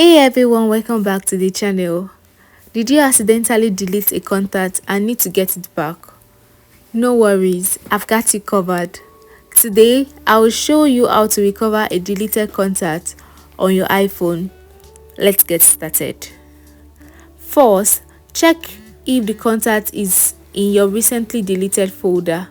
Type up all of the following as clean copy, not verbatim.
Hey everyone, welcome back to the channel. Did you accidentally delete a contact and need to get it back? No worries, I've got you covered. Today, I will show you how to recover a deleted contact on your iPhone. Let's get started. First, check if the contact is in your recently deleted folder.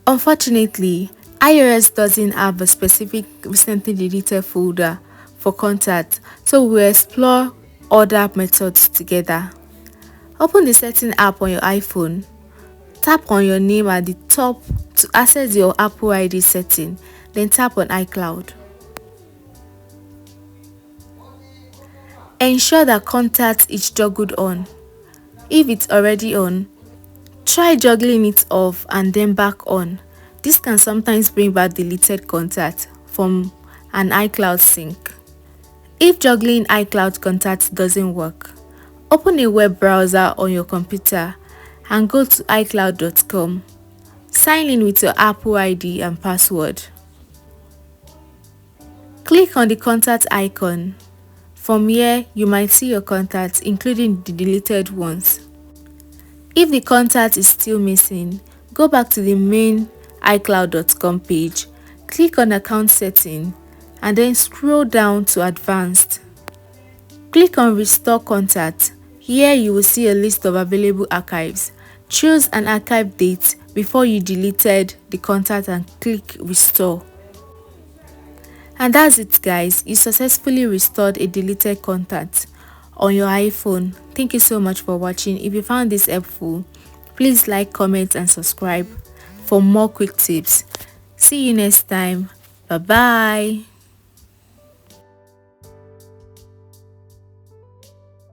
Unfortunately, iOS doesn't have a specific recently deleted folder for contacts, so we'll explore other methods together. Open the Setting app on your iPhone. Tap on your name at the top to access your Apple ID setting, then tap on iCloud. Ensure that contact is joggled on. If it's already on, try juggling it off and then back on. This can sometimes bring back deleted contact from an iCloud sync. If juggling iCloud contacts doesn't work, open a web browser on your computer and go to iCloud.com. Sign in with your Apple ID and password. Click on the contact icon. From here, you might see your contacts, including the deleted ones. If the contact is still missing, go back to the main iCloud.com page, click on Account Setting, and then scroll down to Advanced. Click on Restore Contact. Here you will see a list of available archives. Choose an archive date before you deleted the contact and click Restore. And that's it, guys. You successfully restored a deleted contact on your iPhone. Thank you so much for watching. If you found this helpful, please like, comment and subscribe for more quick tips. See you next time. Bye bye.